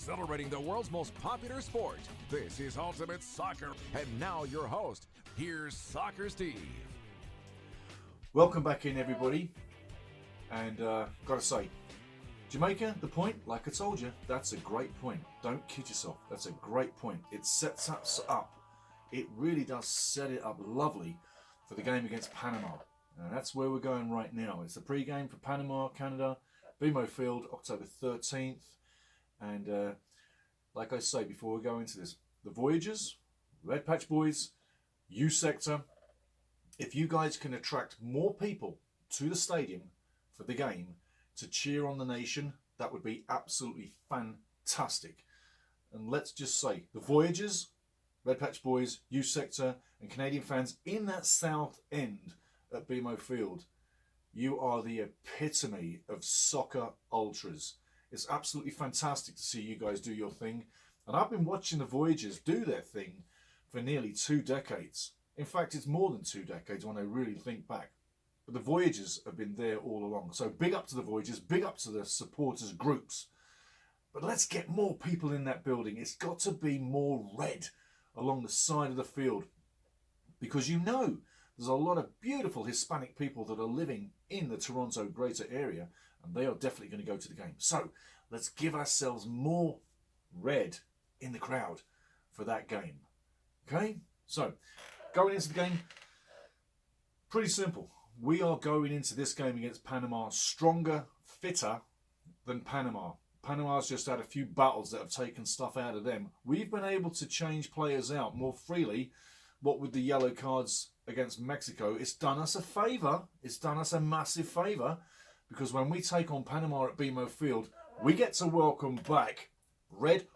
celebrating the world's most popular sport. This is Ultimate Soccer. And now your host, here's Soccer Steve. Welcome back in, everybody. And gotta say, Jamaica, the point, like I told you, that's a great point. Don't kid yourself. That's a great point. It sets us up. It really does set it up lovely for the game against Panama. And that's where we're going right now. It's the pre-game for Panama, Canada, BMO Field, October 13th. And like I say, before we go into this, the Voyagers, Red Patch Boys, U Sector, if you guys can attract more people to the stadium for the game to cheer on the nation, that would be absolutely fantastic. And let's just say, the Voyagers, Red Patch Boys, U Sector, and Canadian fans in that south end at BMO Field, you are the epitome of soccer ultras. It's absolutely fantastic to see you guys do your thing. And I've been watching the Voyagers do their thing for nearly 2 decades. In fact, it's more than 2 decades when I really think back. But the Voyagers have been there all along. So big up to the Voyagers, big up to the supporters groups. But let's get more people in that building. It's got to be more red along the side of the field. Because you know, there's a lot of beautiful Hispanic people that are living in the Toronto greater area, and they are definitely going to go to the game. So let's give ourselves more red in the crowd for that game. Okay? So going into the game, pretty simple. We are going into this game against Panama stronger, fitter than Panama. Panama's just had a few battles that have taken stuff out of them. We've been able to change players out more freely. What with the yellow cards against Mexico, it's done us a favour. It's done us a massive favour, because when we take on Panama at BMO Field, we get to welcome back red,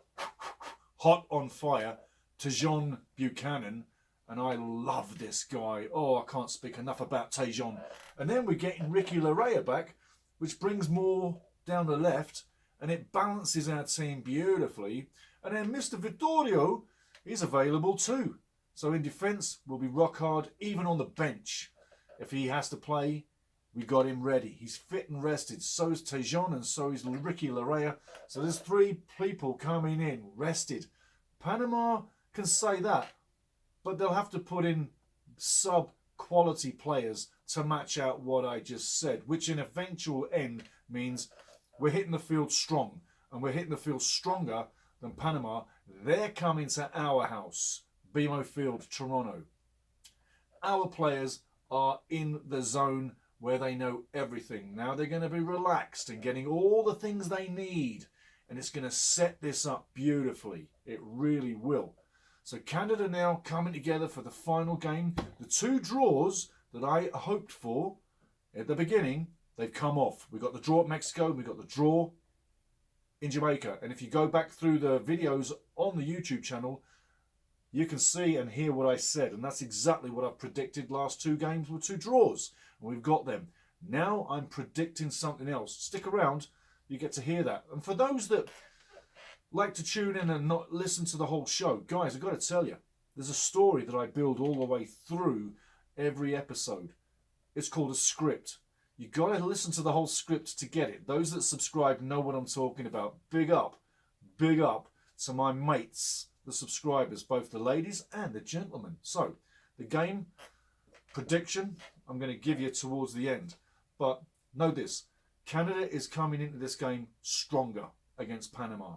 hot on fire, Tejon Buchanan. And I love this guy. Oh, I can't speak enough about Tejon. And then we're getting Ricky Larrea back, which brings more down the left, and it balances our team beautifully. And then Mr. Vittorio is available too. So in defence, we'll be rock hard, even on the bench. If he has to play, we got him ready. He's fit and rested. So is Tejon, and so is Ricky Larrea. So there's 3 people coming in, rested. Panama can say that, but they'll have to put in sub-quality players to match out what I just said, which in eventual end means we're hitting the field strong, and we're hitting the field stronger than Panama. They're coming to our house, BMO Field, Toronto. Our players are in the zone where they know everything. Now they're going to be relaxed and getting all the things they need, and it's going to set this up beautifully. It really will. So Canada now coming together for the final game. The 2 draws that I hoped for at the beginning, they've come off. We got the draw at Mexico, we got the draw in Jamaica. And if you go back through the videos on the YouTube channel, you can see and hear what I said. And that's exactly what I predicted. Last 2 games were 2 draws. And we've got them. Now I'm predicting something else. Stick around, you get to hear that. And for those that like to tune in and not listen to the whole show, guys, I've got to tell you, there's a story that I build all the way through every episode. It's called a script. You got to listen to the whole script to get it. Those that subscribe know what I'm talking about. Big up to my mates, the subscribers, both the ladies and the gentlemen. So the game prediction I'm going to give you towards the end, but know this: Canada is coming into this game stronger against Panama.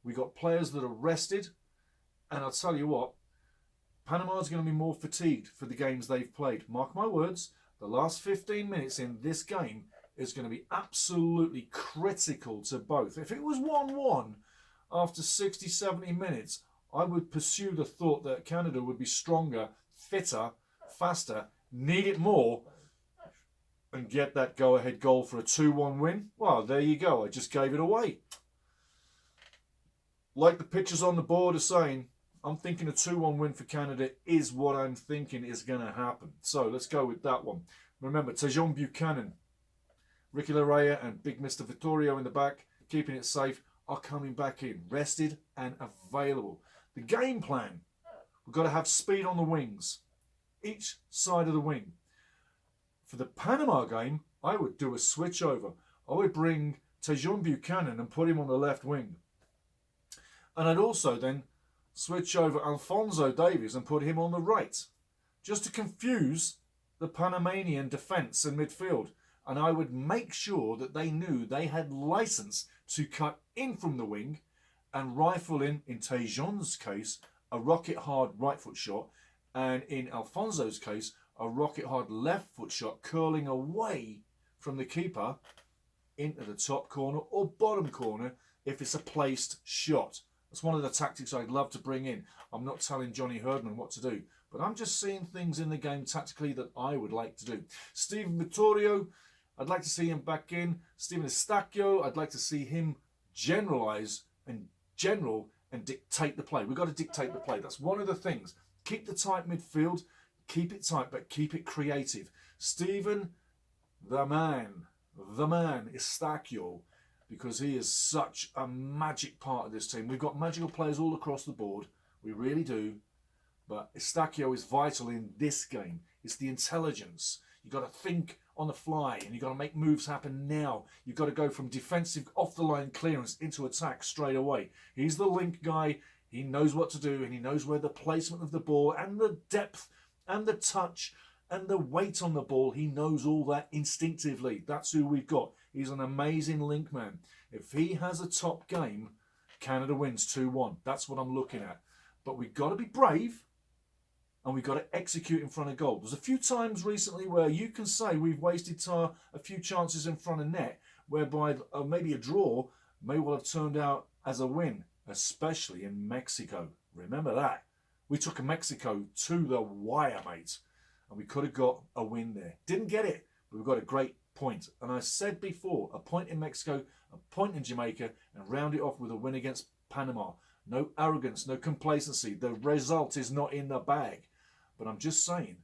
We got players that are rested, and I'll tell you what, Panama's going to be more fatigued for the games they've played. Mark my words, the last 15 minutes in this game is going to be absolutely critical to both. If it was 1-1 after 60, 70 minutes, I would pursue the thought that Canada would be stronger, fitter, faster, need it more, and get that go-ahead goal for a 2-1 win. Well, there you go. I just gave it away. Like the pictures on the board are saying, I'm thinking a 2-1 win for Canada is what I'm thinking is going to happen. So let's go with that one. Remember, Tejon Buchanan, Ricky Larrea and big Mr. Vittorio in the back, keeping it safe, are coming back in, rested and available. The game plan, we've got to have speed on the wings, each side of the wing. For the Panama game, I would do a switch over. I would bring Tejon Buchanan and put him on the left wing. And I'd also then switch over Alphonso Davies and put him on the right, just to confuse the Panamanian defence and midfield. And I would make sure that they knew they had license to cut in from the wing and rifle in Tejon's case, a rocket-hard right foot shot, and in Alfonso's case, a rocket-hard left foot shot curling away from the keeper into the top corner or bottom corner if it's a placed shot. That's one of the tactics I'd love to bring in. I'm not telling Johnny Herdman what to do, but I'm just seeing things in the game tactically that I would like to do. Steven Vittorio, I'd like to see him back in. Steven Estacchio, I'd like to see him general and dictate the play. We've got to dictate the play. That's one of the things. Keep the tight midfield, keep it tight, but keep it creative. Steven, the man, Estacchio, because he is such a magic part of this team. We've got magical players all across the board. We really do. But Estacchio is vital in this game. It's the intelligence. You've got to think on the fly and you've got to make moves happen now. You've got to go from defensive off-the-line clearance into attack straight away. He's the link guy. He knows what to do and he knows where the placement of the ball and the depth and the touch and the weight on the ball. He knows all that instinctively. That's who we've got. He's an amazing link man. If he has a top game, Canada wins 2-1. That's what I'm looking at. But we've got to be brave and we've got to execute in front of goal. There's a few times recently where you can say we've wasted a few chances in front of net, whereby maybe a draw may well have turned out as a win, especially in Mexico. Remember that. We took Mexico to the wire, mate, and we could have got a win there. Didn't get it, but we've got a great point. And I said before, a point in Mexico, a point in Jamaica, and round it off with a win against Panama. No arrogance, no complacency. The result is not in the bag. But I'm just saying,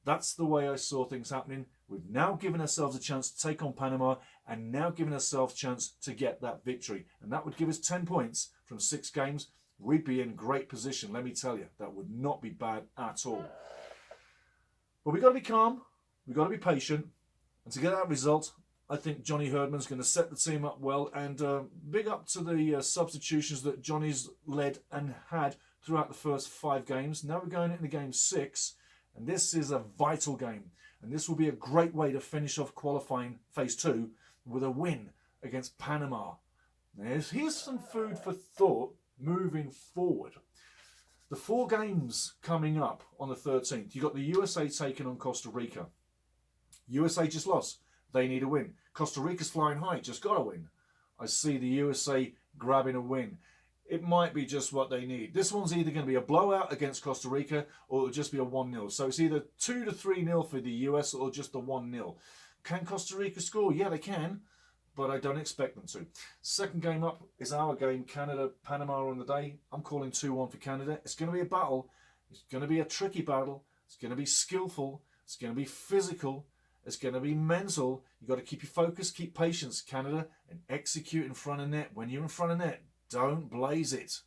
that's the way I saw things happening. We've now given ourselves a chance to take on Panama and now given ourselves a chance to get that victory. And that would give us 10 points from 6 games. We'd be in great position, let me tell you. That would not be bad at all. But we've got to be calm. We've got to be patient. And to get that result, I think Johnny Herdman's going to set the team up well. And big up to the substitutions that Johnny's led and had throughout the first 5 games. Now we're going into game 6, and this is a vital game. And this will be a great way to finish off qualifying phase 2 with a win against Panama. Now, here's some food for thought moving forward. The 4 games coming up on the 13th, you've got the USA taking on Costa Rica. USA just lost. They need a win. Costa Rica's flying high, just got a win. I see the USA grabbing a win. It might be just what they need. This one's either going to be a blowout against Costa Rica or it'll just be a 1-0. So it's either 2 to 3-0 for the US or just a 1-0. Can Costa Rica score? Yeah, they can, but I don't expect them to. Second game up is our game, Canada-Panama on the day. I'm calling 2-1 for Canada. It's going to be a battle. It's going to be a tricky battle. It's going to be skillful. It's going to be physical. It's going to be mental. You've got to keep your focus, keep patience, Canada, and execute in front of net. When you're in front of net, don't blaze it.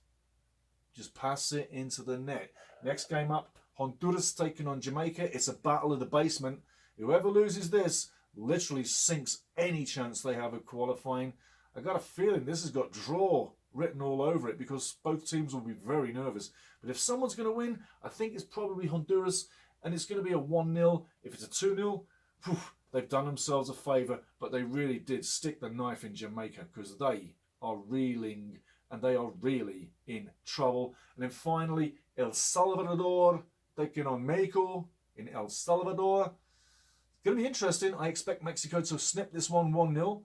Just pass it into the net. Next game up, Honduras taking on Jamaica. It's a battle of the basement. Whoever loses this literally sinks any chance they have of qualifying. I got a feeling this has got draw written all over it because both teams will be very nervous. But if someone's going to win, I think it's probably Honduras, and it's going to be a 1-0. If it's a 2-0, they've done themselves a favour, but they really did stick the knife in Jamaica because they are reeling and they are really in trouble. And then finally, El Salvador taking on Mexico in El Salvador. It's going to be interesting. I expect Mexico to snip this one 1-0.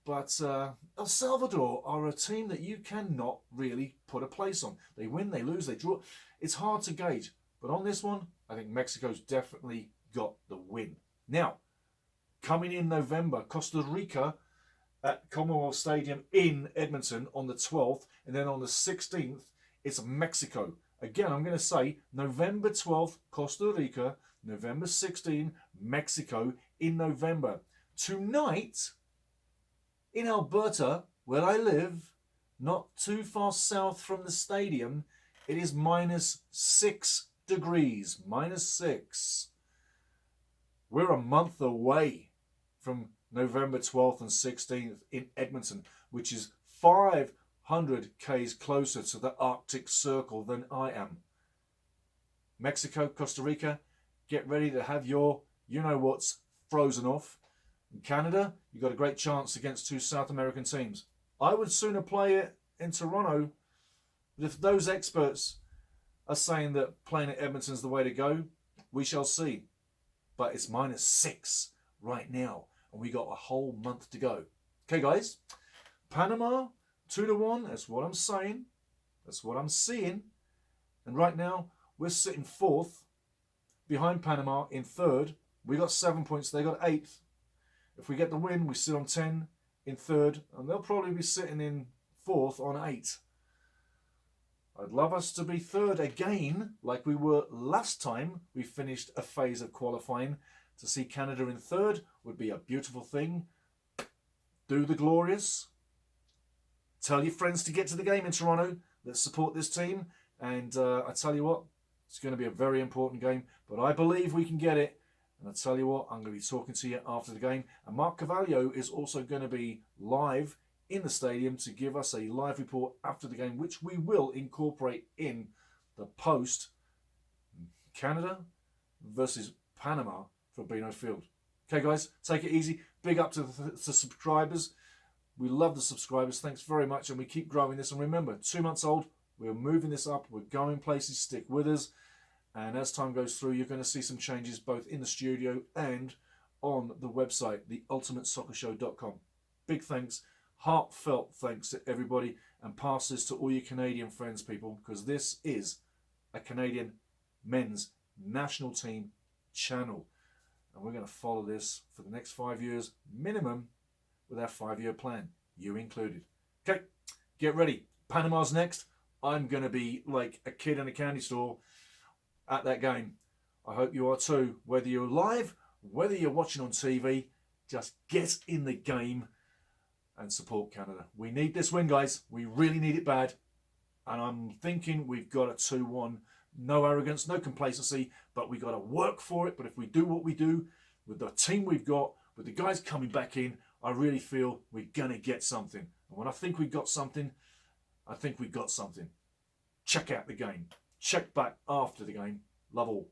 But El Salvador are a team that you cannot really put a place on. They win, they lose, they draw. It's hard to gauge. But on this one, I think Mexico's definitely got the win. Now, coming in November, Costa Rica at Commonwealth Stadium in Edmonton on the 12th, and then on the 16th, it's Mexico. Again, I'm going to say November 12th, Costa Rica, November 16th, Mexico in November. Tonight, in Alberta, where I live, not too far south from the stadium, it is -6 degrees, -6. We're a month away from November 12th and 16th in Edmonton, which is 5 100 k's closer to the Arctic Circle than I am. Mexico, Costa Rica, get ready to have your you-know-whats frozen off. In Canada, you've got a great chance against 2 South American teams. I would sooner play it in Toronto, but if those experts are saying that playing at Edmonton's the way to go, we shall see. But it's -6 right now, and we got a whole month to go. Okay, guys, Panama 2-1. That's what I'm saying. That's what I'm seeing. And right now, we're sitting 4th behind Panama in 3rd. We got 7 points. They got 8th. If we get the win, we sit on 10 in 3rd, and they'll probably be sitting in 4th on 8. I'd love us to be 3rd again, like we were last time we finished a phase of qualifying. To see Canada in 3rd would be a beautiful thing. Do the glorious. Tell your friends to get to the game in Toronto. Let's support this team. And I tell you what, it's going to be a very important game. But I believe we can get it. And I tell you what, I'm going to be talking to you after the game. And Mark Cavallo is also going to be live in the stadium to give us a live report after the game, which we will incorporate in the post Canada versus Panama for Beano Field. Okay, guys, take it easy. Big up to the subscribers. We love the subscribers. Thanks very much. And we keep growing this. And remember, 2 months old, we're moving this up. We're going places. Stick with us. And as time goes through, you're going to see some changes both in the studio and on the website, theultimatesoccershow.com. Big thanks, heartfelt thanks to everybody, and pass this to all your Canadian friends, people, because this is a Canadian men's national team channel. And we're going to follow this for the next 5 years minimum with our 5-year plan, you included. Okay, get ready. Panama's next. I'm going to be like a kid in a candy store at that game. I hope you are too. Whether you're live, whether you're watching on TV, just get in the game and support Canada. We need this win, guys. We really need it bad. And I'm thinking we've got a 2-1. No arrogance, no complacency, but we got to work for it. But if we do what we do with the team we've got, with the guys coming back in, I really feel we're going to get something. And when I think we've got something, I think we've got something. Check out the game. Check back after the game. Love all.